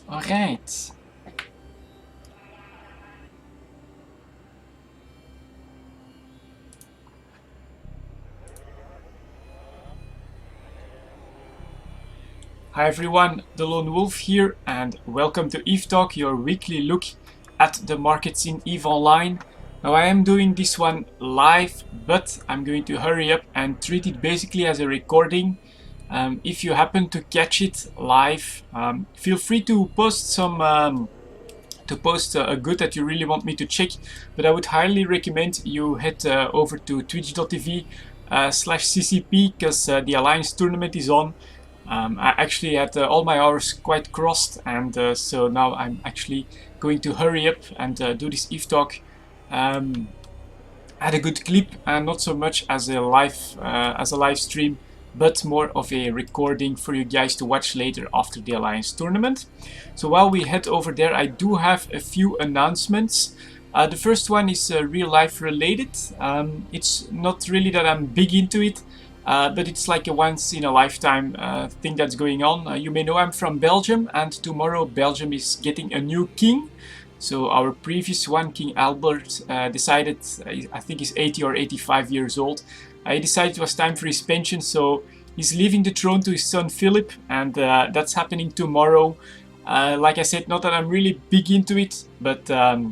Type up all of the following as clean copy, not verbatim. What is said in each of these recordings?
All right. Hi everyone, the Lone Wolf here, and welcome to EVE Talk, your weekly look at the markets in EVE Online. Now I am doing this one live, but I'm going to hurry up and treat it basically as a recording. If you happen to catch it live, feel free to post some a good that you really want me to check, but I would highly recommend you head over to twitch.tv/ccp because the Alliance tournament is on. I actually had all my hours quite crossed, and so now I'm actually going to hurry up and do this EVE talk at a good clip, and not so much as a live stream, but more of a recording for you guys to watch later after the Alliance tournament. So while we head over there, I do have a few announcements. The first one is real life related. It's not really that I'm big into it, but it's like a once in a lifetime thing that's going on. You may know I'm from Belgium, and tomorrow Belgium is getting a new king. So our previous one, King Albert, decided, I think he's 80 or 85 years old. He decided it was time for his pension, so he's leaving the throne to his son Philip, and that's happening tomorrow. Like I said, not that I'm really big into it, but I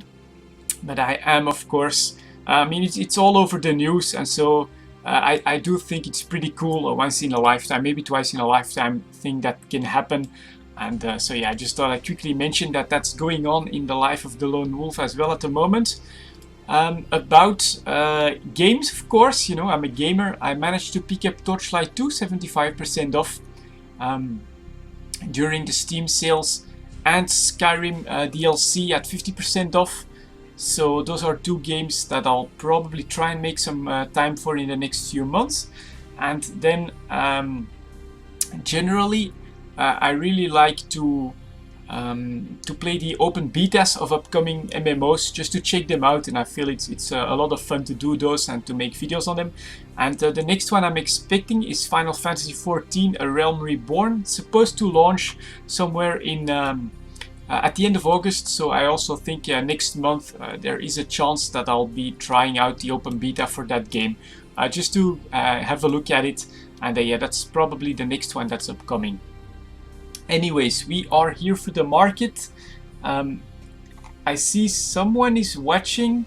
am, of course. I mean, it's all over the news, and so I do think it's pretty cool, a once in a lifetime, maybe twice in a lifetime thing that can happen. And so yeah, I just thought I'd quickly mention that that's going on in the life of the Lone Wolf as well at the moment. About games, of course, you know, I'm a gamer. I managed to pick up Torchlight 2, 75% off during the Steam sales, and Skyrim DLC at 50% off. So those are two games that I'll probably try and make some time for in the next few months. And then generally, I really like to play the open betas of upcoming MMOs just to check them out, and I feel it's a lot of fun to do those and to make videos on them. And the next one I'm expecting is Final Fantasy XIV: A Realm Reborn. It's supposed to launch somewhere in at the end of August, so I also think next month there is a chance that I'll be trying out the open beta for that game, just to have a look at it. And yeah, that's probably the next one that's upcoming. Anyways, we are here for the market. I see someone is watching.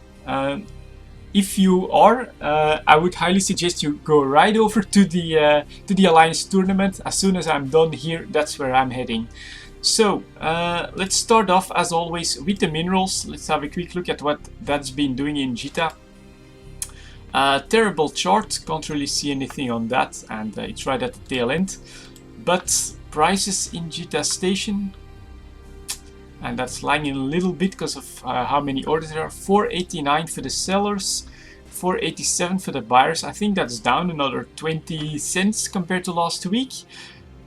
If you are, I would highly suggest you go right over to the Alliance tournament. As soon as I'm done here, that's where I'm heading. So let's start off as always with the minerals. Let's have a quick look at what that's been doing in Jita. Terrible chart, can't really see anything on that, and it's right at the tail end. But prices in Jita Station, and that's lagging a little bit because of how many orders there are. 489 for the sellers, 487 for the buyers. I think that's down another 20 cents compared to last week.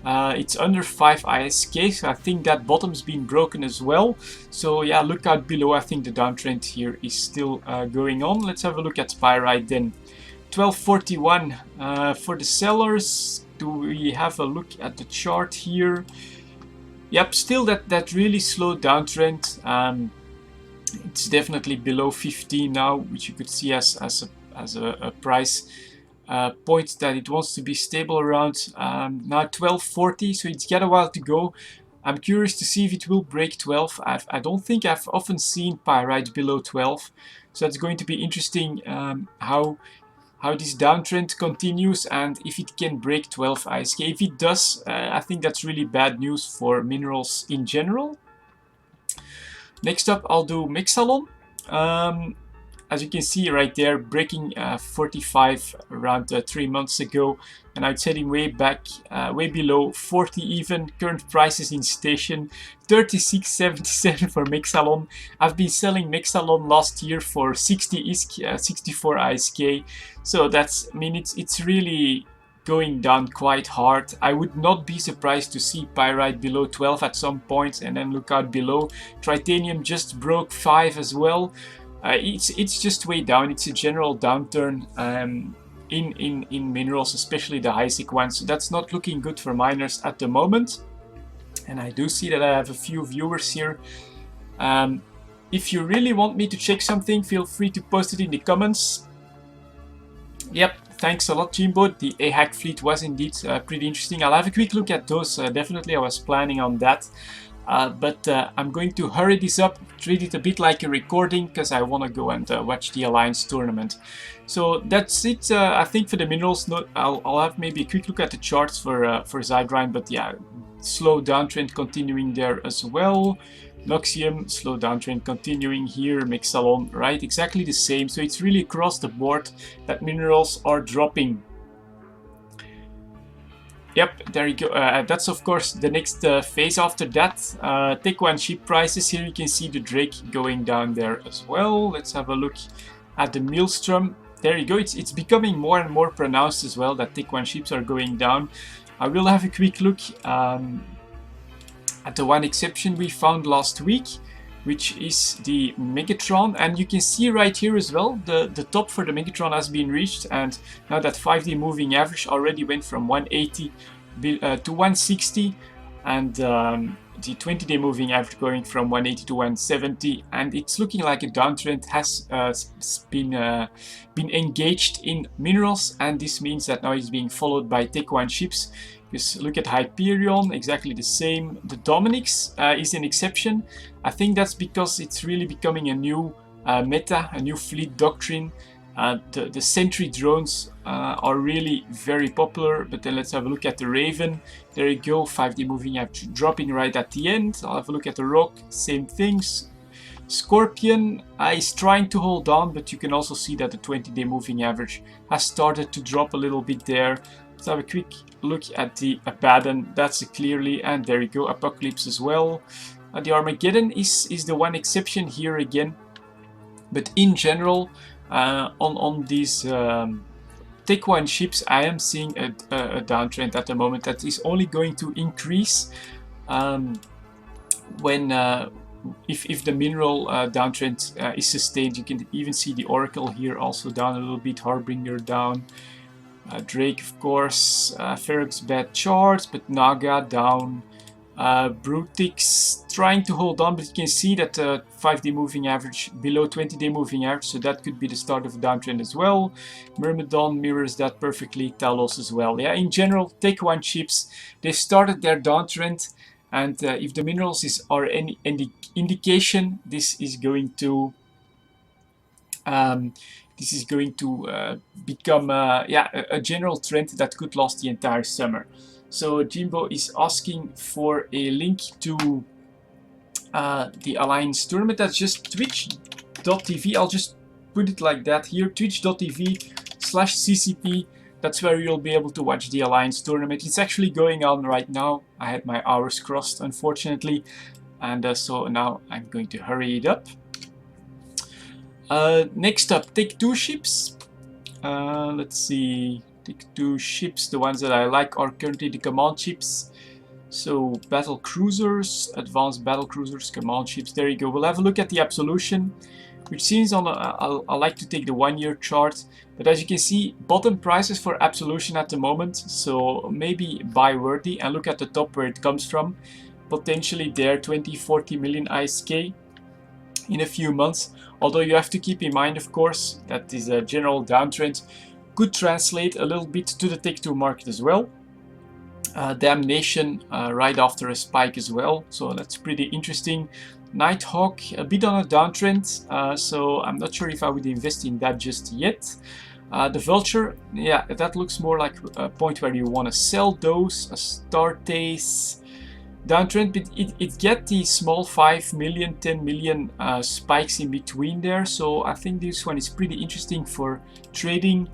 It's under 5 ISK, so I think that bottom's been broken as well. So yeah, look out below. I think the downtrend here is still going on. Let's have a look at Pyrite then. 1241 for the sellers. Do we have a look at the chart here? Yep, still that really slow downtrend. It's definitely below 15 now, which you could see as a price point that it wants to be stable around. Now 1240, so it's got a while to go. I'm curious to see if it will break 12. I don't think I've often seen Pyrite below 12, so that's going to be interesting how this downtrend continues and if it can break 12 ISK. If it does, I think that's really bad news for minerals in general. Next up, I'll do Mexalon. As you can see right there, breaking 45 around 3 months ago, and it's heading way back, way below 40 even. Current prices in station 36.77 for Mexalon. I've been selling Mexalon last year for 60 ISK, 64 ISK, so that's, I mean, it's really going down quite hard. I would not be surprised to see Pyrite below 12 at some point, and then look out below. Tritanium just broke 5 as well. It's just way down. It's a general downturn in minerals, especially the high-sec ones. So that's not looking good for miners at the moment. And I do see that I have a few viewers here. If you really want me to check something, feel free to post it in the comments. Yep, thanks a lot, Jimbo. The AHAC fleet was indeed pretty interesting. I'll have a quick look at those. Definitely, I was planning on that. But I'm going to hurry this up, treat it a bit like a recording, because I want to go and watch the Alliance tournament. So that's it, I think, for the minerals. I'll have maybe a quick look at the charts for Zydrine, but yeah, slow downtrend continuing there as well. Noxium, slow downtrend continuing here. Mixalon, right, exactly the same. So it's really across the board that minerals are dropping. Yep, there you go. That's of course the next phase after that. Take one ship prices. Here you can see the Drake going down there as well. Let's have a look at the Maelstrom. There you go. It's becoming more and more pronounced as well that Take one ships are going down. I will have a quick look at the one exception we found last week, which is the Megatron. And you can see right here as well, the top for the Megatron has been reached, and now that 5D moving average already went from 180 to 160, and the 20-day moving average going from 180 to 170, and it's looking like a downtrend has been engaged in minerals, and this means that now it's being followed by Tech 1 ships. Because look at Hyperion, exactly the same. The Dominix is an exception. I think that's because it's really becoming a new meta, a new fleet doctrine. The Sentry drones are really very popular, but then let's have a look at the Raven. There you go, 5D moving average dropping right at the end. I'll have a look at the Rock, same things. Scorpion is trying to hold on, but you can also see that the 20-day moving average has started to drop a little bit there. Let's have a quick look at the Abaddon. That's clearly, and there you go, Apocalypse as well. The Armageddon is the one exception here again, but in general, on these Tech 1 ships, I am seeing a downtrend at the moment that is only going to increase when if the mineral downtrend is sustained. You can even see the Oracle here also down a little bit, Harbinger down. Drake, of course, Ferox bad charts, but Naga down. Brutix trying to hold on, but you can see that 5D moving average below 20-day moving average, so that could be the start of a downtrend as well. Myrmidon mirrors that perfectly, Talos as well. Yeah, in general, Tech 1 ships, they started their downtrend, and if the minerals are any indication, this is going to become a general trend that could last the entire summer. So Jimbo is asking for a link to the Alliance tournament. That's just twitch.tv. I'll just put it like that here, twitch.tv/ccp. That's where you'll be able to watch the Alliance tournament. It's actually going on right now. I had my hours crossed, unfortunately, and so now I'm going to hurry it up. Next up, Tech 2 ships. Let's see, Tech 2 ships, the ones that I like are currently the command ships. So battle cruisers, advanced battle cruisers, command ships, there you go. We'll have a look at the Absolution, which seems on I like to take the 1-year chart, but as you can see, bottom prices for Absolution at the moment, so maybe buy worthy, and look at the top where it comes from. Potentially there, 20-40 million ISK in a few months. Although you have to keep in mind, of course, that this general downtrend could translate a little bit to the Tech 2 market as well. Damnation right after a spike as well, so that's pretty interesting. Nighthawk, a bit on a downtrend, so I'm not sure if I would invest in that just yet. The Vulture, yeah, that looks more like a point where you want to sell those. A Startace, downtrend, but it get the small 5 million, 10 million spikes in between there, so I think this one is pretty interesting for trading.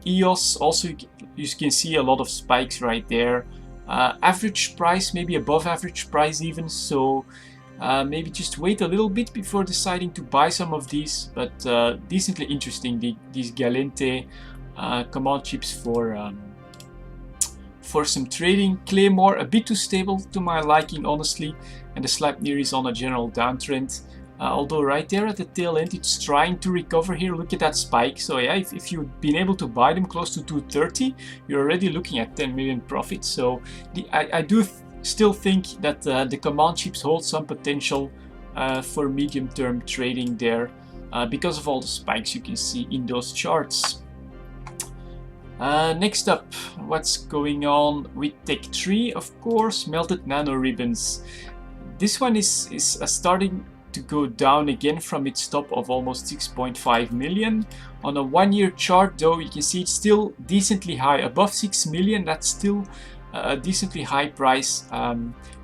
EOS, also you can see a lot of spikes right there. Average price, maybe above average price even, so maybe just wait a little bit before deciding to buy some of these, but decently interesting, these Galente command chips for some trading. Claymore, a bit too stable to my liking, honestly, and the Sleipnir is on a general downtrend. Although right there at the tail end, it's trying to recover here. Look at that spike. So yeah, if you've been able to buy them close to 230, you're already looking at 10 million profit. So I do still think that the command chips hold some potential for medium-term trading there because of all the spikes you can see in those charts. Next up, what's going on with Tech 3? Of course, melted nanoribbons. This one is starting to go down again from its top of almost 6.5 million. On a 1 year chart though, you can see it's still decently high, above 6 million. That's still a decently high price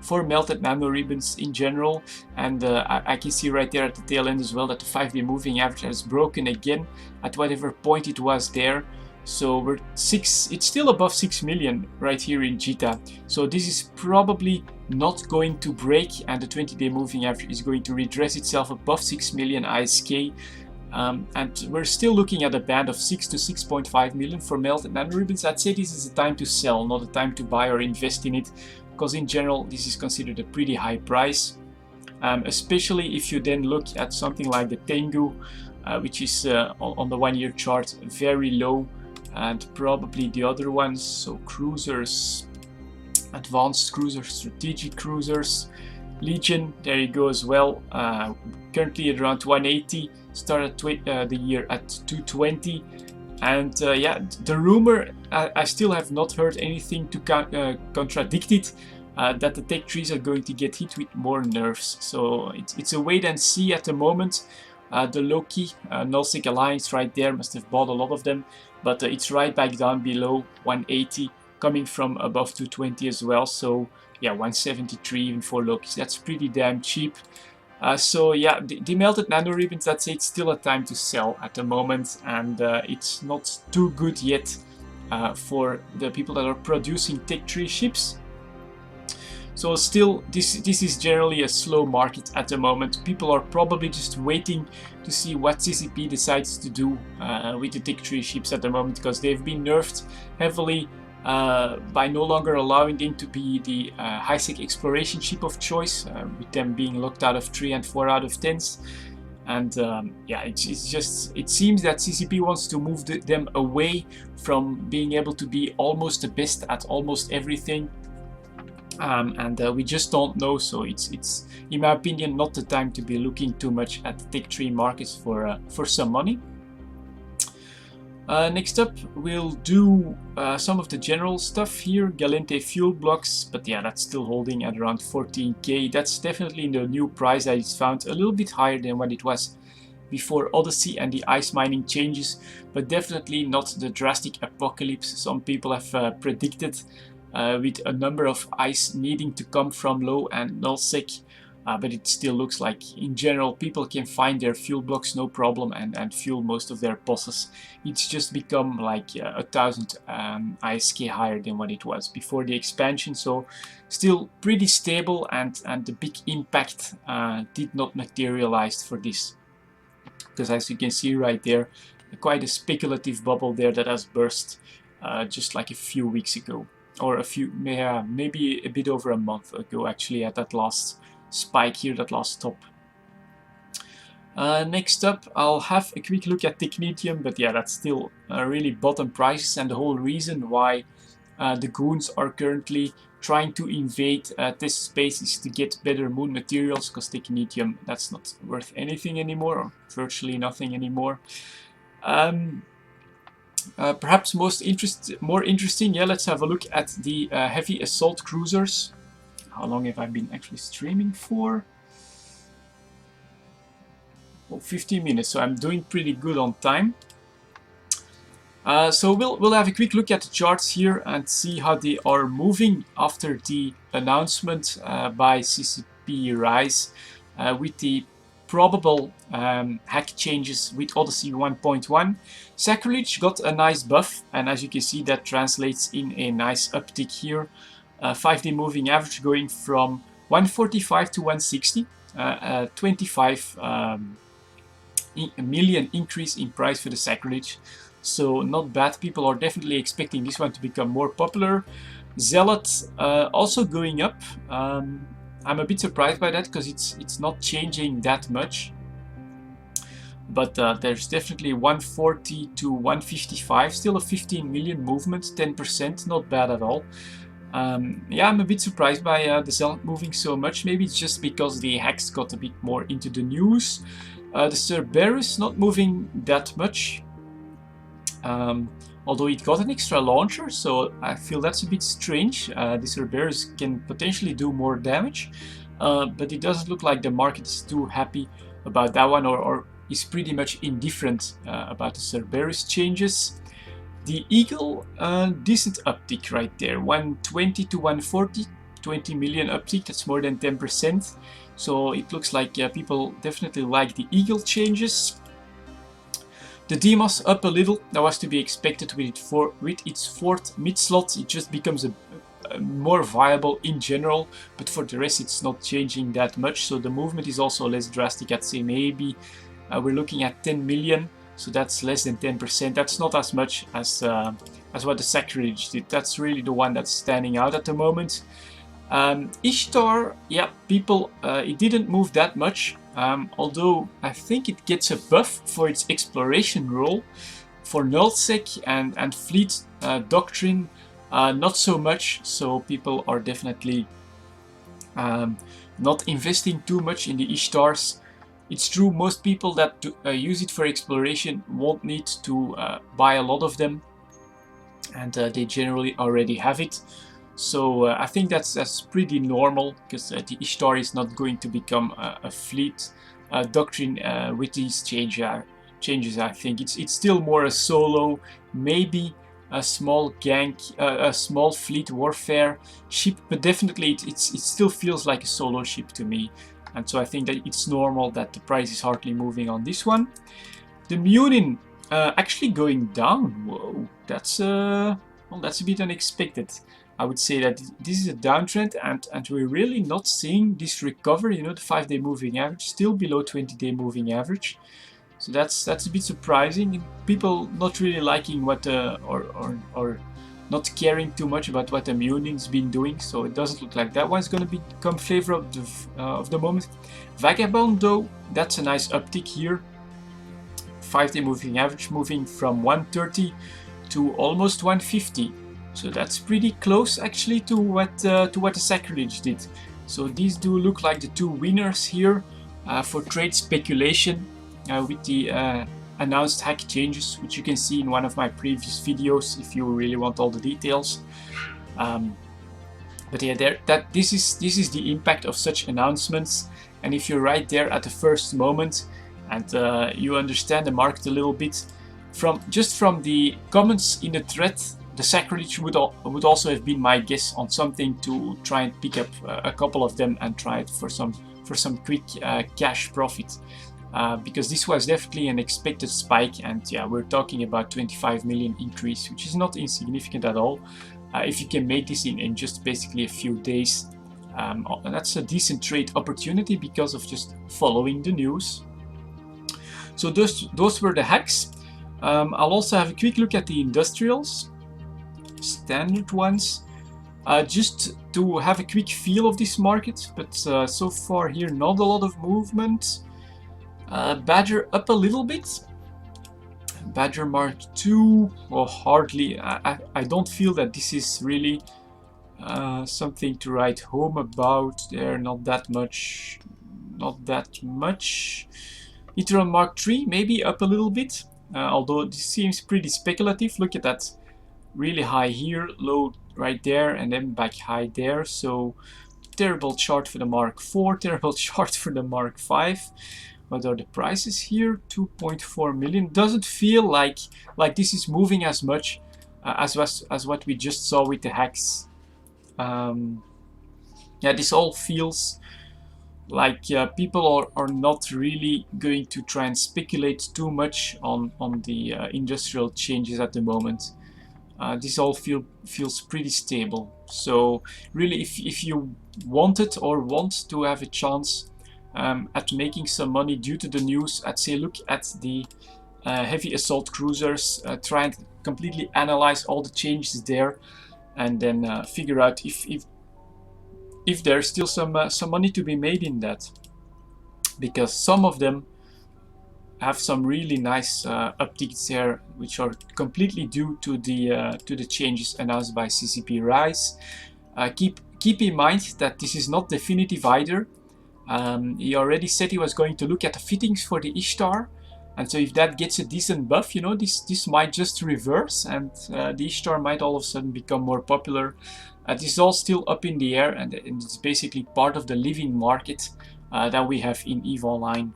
for melted nanoribbons in general. And I can see right there at the tail end as well that the 5-day moving average has broken again at whatever point it was there. So it's still above 6 million right here in JITA. So this is probably not going to break, and the 20-day moving average is going to redress itself above 6 million ISK. And we're still looking at a band of 6 to 6.5 million for melted nanoribbons. I'd say this is a time to sell, not a time to buy or invest in it, because in general this is considered a pretty high price. Especially if you then look at something like the Tengu, which is on the 1 year chart very low, and probably the other ones, so cruisers, advanced cruisers, strategic cruisers, Legion, there you go as well, currently at around 180, started the year at 220, and yeah, the rumor, I still have not heard anything to contradict it, that the Tech 3s are going to get hit with more nerfs, so it's a wait and see at the moment. The Loki, Nullsec Alliance right there, must have bought a lot of them, but it's right back down below 180, coming from above 220 as well, so yeah, 173 even for Lokis, that's pretty damn cheap. So yeah, the melted nanoribbons, I'd say it's still a time to sell at the moment, and it's not too good yet for the people that are producing Tech 3 ships. So still, this is generally a slow market at the moment. People are probably just waiting to see what CCP decides to do with the Tech 3 ships at the moment, because they've been nerfed heavily by no longer allowing them to be the high-sec exploration ship of choice, with them being locked out of 3 and 4 out of 10s. And yeah, it seems that CCP wants to move them away from being able to be almost the best at almost everything. And we just don't know, so it's in my opinion not the time to be looking too much at the Tech 3 markets for some money. Next up, we'll do some of the general stuff here. Galente fuel blocks, but yeah, that's still holding at around 14k. That's definitely in the new price that is found, a little bit higher than what it was before Odyssey and the ice mining changes, but definitely not the drastic apocalypse some people have predicted, with a number of ice needing to come from low and nullsec. But it still looks like in general people can find their fuel blocks no problem and fuel most of their bosses. It's just become like 1000 ISK higher than what it was before the expansion, so still pretty stable, and the big impact did not materialize for this, because as you can see right there, quite a speculative bubble there that has burst just like a few weeks ago, or maybe a bit over a month ago actually, at that last spike here, that last top. Next up, I'll have a quick look at technetium, but yeah, that's still really bottom prices, and the whole reason why the goons are currently trying to invade test spaces to get better moon materials, because technetium, that's not worth anything anymore, or virtually nothing anymore. Perhaps more interesting, yeah, let's have a look at the heavy assault cruisers. How long have I been actually streaming for? Oh, 15 minutes, so I'm doing pretty good on time. So we'll have a quick look at the charts here and see how they are moving after the announcement by CCP Rise with the probable hack changes with Odyssey 1.1. Sacrilege got a nice buff, and as you can see, that translates in a nice uptick here. 5-day moving average going from 145 to 160, 25 million increase in price for the Sacrilege, so not bad. People are definitely expecting this one to become more popular. Zealot also going up. I'm a bit surprised by that, because it's not changing that much, but there's definitely 140 to 155, still a 15 million movement, 10%, not bad at all. Yeah, I'm a bit surprised by the Zel moving so much. Maybe it's just because the hacks got a bit more into the news. The Cerberus not moving that much, although it got an extra launcher, so I feel that's a bit strange. The Cerberus can potentially do more damage, but it doesn't look like the market is too happy about that one, or is pretty much indifferent about the Cerberus changes. The Eagle, decent uptick right there, 120 to 140, 20 million uptick, that's more than 10%. So it looks like people definitely like the Eagle changes. The Demos up a little, that was to be expected with its fourth mid slot. It just becomes a more viable in general, but for the rest it's not changing that much. So the movement is also less drastic. I'd say maybe we're looking at 10 million. So that's less than 10%. That's not as much as what the Sacrilege did. That's really the one that's standing out at the moment. Ishtar, yeah, people, it didn't move that much, although I think it gets a buff for its exploration role. For nullsec and fleet doctrine, not so much, so people are definitely not investing too much in the Ishtars. It's true, most people that use it for exploration won't need to buy a lot of them, and they generally already have it. So I think that's pretty normal, because the Ishtar is not going to become a fleet doctrine with these changes. I think it's still more a solo, maybe a small gank, a small fleet warfare ship, but definitely it still feels like a solo ship to me. And so I think that it's normal that the price is hardly moving on this one. The Munin actually going down. Whoa, that's a bit unexpected. I would say that this is a downtrend, and we're really not seeing this recover. You know, the 5-day moving average still below 20-day moving average. So that's a bit surprising. People not really liking what or not caring too much about what the Munin's been doing, so it doesn't look like that one's going to become flavor of the moment. Vagabond, though, that's a nice uptick here. 5-day moving average moving from 130 to almost 150, so that's pretty close actually to what the Sacrilege did. So these do look like the two winners here for trade speculation with the announced hack changes, which you can see in one of my previous videos if you really want all the details. But yeah, this is the impact of such announcements, and if you're right there at the first moment and you understand the market a little bit, from the comments in the thread, the Sacrilege would also have been my guess on something to try and pick up a couple of them and try it for some quick cash profit. Because this was definitely an expected spike, and yeah, we're talking about 25 million increase, which is not insignificant at all. If you can make this in just basically a few days, that's a decent trade opportunity because of just following the news. So those were the hacks. I'll also have a quick look at the industrials, standard ones, just to have a quick feel of this market, but so far here not a lot of movement. Badger up a little bit. Badger Mark II, well, hardly. I don't feel that this is really something to write home about. There, not that much. Ethereum Mark III, maybe up a little bit, although this seems pretty speculative. Look at that, really high here, low right there, and then back high there. So terrible chart for the Mark IV, terrible chart for the Mark V. What are the prices here? 2.4 million. Doesn't feel like this is moving as much as what we just saw with the hacks. Yeah, this all feels like people are not really going to try and speculate too much on the industrial changes at the moment. This all feels pretty stable. So really, if you wanted or want to have a chance at making some money due to the news, I'd say look at the heavy assault cruisers, try and completely analyze all the changes there, and then figure out if there's still some money to be made in that, because some of them have some really nice upticks there, which are completely due to the changes announced by CCP Rise. keep in mind that this is not definitive either. He already said he was going to look at the fittings for the Ishtar, and so if that gets a decent buff, you know, this might just reverse, and the Ishtar might all of a sudden become more popular. This is all still up in the air, and it's basically part of the living market that we have in EVE Online.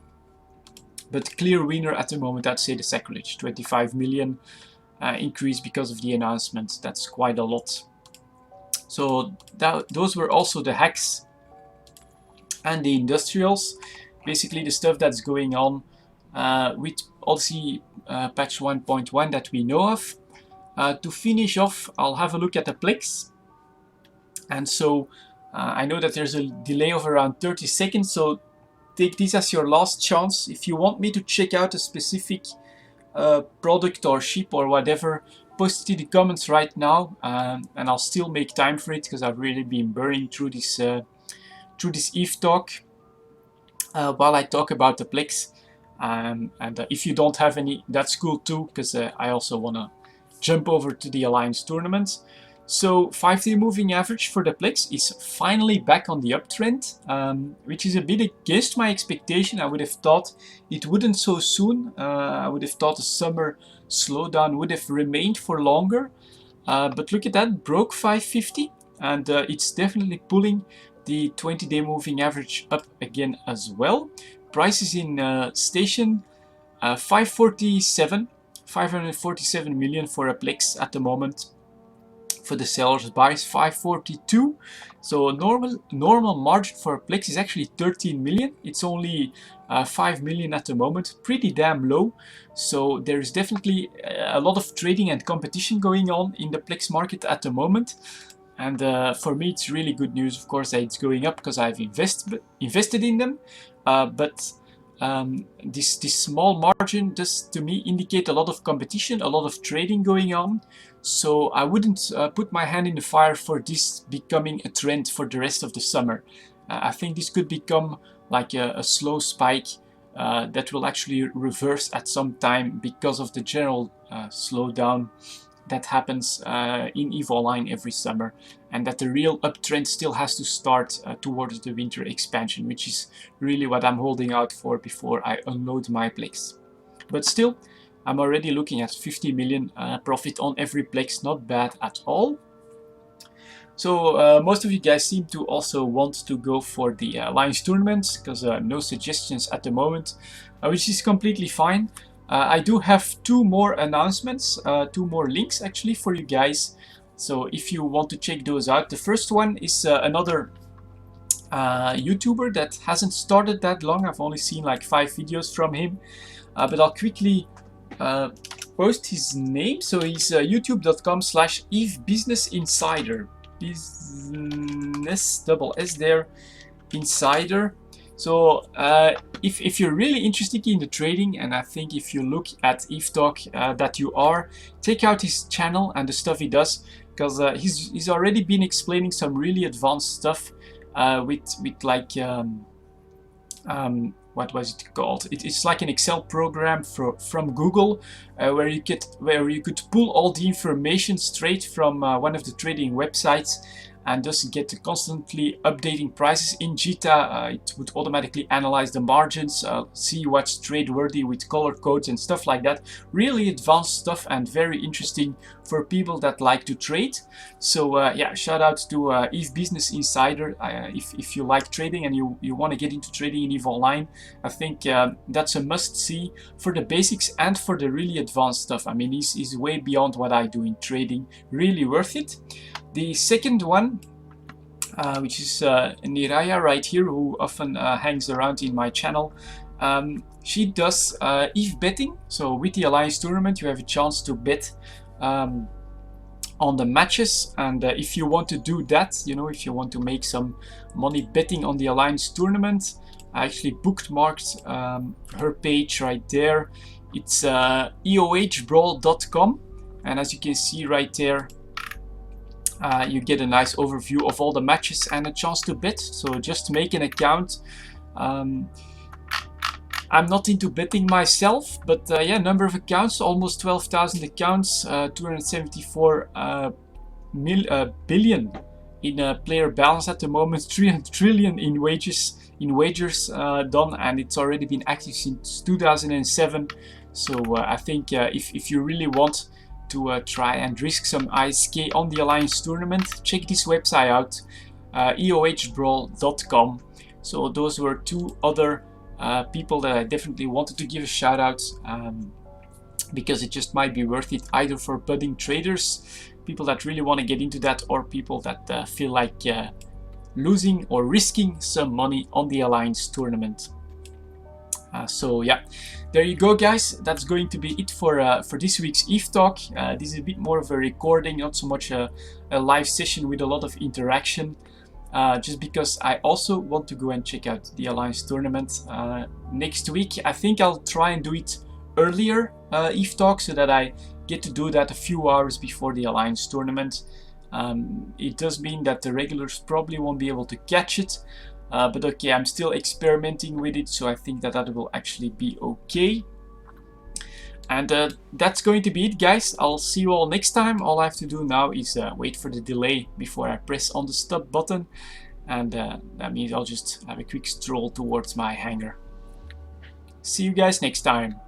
But clear winner at the moment, I'd say the Sacrilege, 25 million increase because of the announcement. That's quite a lot. So those were also the hacks and the industrials, basically the stuff that's going on with Odyssey patch 1.1 that we know of. To finish off, I'll have a look at the PLEX. And so I know that there's a delay of around 30 seconds, so take this as your last chance. If you want me to check out a specific product or ship or whatever, post it in the comments right now, and I'll still make time for it because I've really been burning through this EVE talk while I talk about the PLEX. And if you don't have any, that's cool too, because I also want to jump over to the Alliance tournament. So 5-day moving average for the PLEX is finally back on the uptrend, which is a bit against my expectation. I would have thought it wouldn't so soon. I would have thought the summer slowdown would have remained for longer. But look at that, broke 550, and it's definitely pulling the 20-day moving average up again as well. Prices in station 547 million for a PLEX at the moment. For the sellers, buys 542. So normal margin for a PLEX is actually 13 million. It's only 5 million at the moment, pretty damn low. So there's definitely a lot of trading and competition going on in the PLEX market at the moment. And for me, it's really good news, of course, that it's going up because I've invested in them. But this small margin does, to me, indicate a lot of competition, a lot of trading going on. So I wouldn't put my hand in the fire for this becoming a trend for the rest of the summer. I think this could become like a slow spike that will actually reverse at some time because of the general slowdown that happens in EVE Online every summer, and that the real uptrend still has to start towards the winter expansion, which is really what I'm holding out for before I unload my PLEX. But still, I'm already looking at 50 million profit on every PLEX, not bad at all. So most of you guys seem to also want to go for the Alliance tournament, because no suggestions at the moment, which is completely fine. I do have two more announcements, two more links actually for you guys. So if you want to check those out, the first one is another YouTuber that hasn't started that long. I've only seen like 5 videos from him, but I'll quickly post his name. So he's youtube.com/EveBusinessInsider, business double S there, insider. So if you're really interested in the trading, and I think if you look at EVE Talk that you are, check out his channel and the stuff he does, because he's already been explaining some really advanced stuff with like what was it called? It's like an Excel program from Google where you could pull all the information straight from one of the trading websites, and thus get constantly updating prices in Jita. It would automatically analyze the margins, see what's trade worthy with color codes and stuff like that. Really advanced stuff and very interesting for people that like to trade. So yeah, shout out to EVE Business Insider. If you like trading and you want to get into trading in EVE Online, I think that's a must-see for the basics and for the really advanced stuff. I mean, he's way beyond what I do in trading. Really worth it. The second one, which is Niraya right here, who often hangs around in my channel. She does EVE betting. So with the Alliance tournament, you have a chance to bet on the matches. And if you want to do that, you know, if you want to make some money betting on the Alliance tournament, I actually bookmarked her page right there. It's eohbrawl.com. And as you can see right there, you get a nice overview of all the matches and a chance to bet. So just make an account. I'm not into betting myself, but yeah, number of accounts, almost 12,000 accounts, 274 billion in player balance at the moment, 300 trillion in wagers done, and it's already been active since 2007. So I think if you really want to try and risk some ISK on the Alliance tournament, check this website out, eohbrawl.com. So those were two other people that I definitely wanted to give a shout out, because it just might be worth it either for budding traders, people that really want to get into that, or people that feel like losing or risking some money on the Alliance tournament. So yeah, there you go, guys. That's going to be it for this week's EVE Talk. This is a bit more of a recording, not so much a live session with a lot of interaction. Just because I also want to go and check out the Alliance tournament next week. I think I'll try and do it earlier, EVE Talk, so that I get to do that a few hours before the Alliance tournament. It does mean that the regulars probably won't be able to catch it, but okay, I'm still experimenting with it, so I think that will actually be okay. And that's going to be it, guys. I'll see you all next time. All I have to do now is wait for the delay before I press on the stop button, and that means I'll just have a quick stroll towards my hangar. See you guys next time.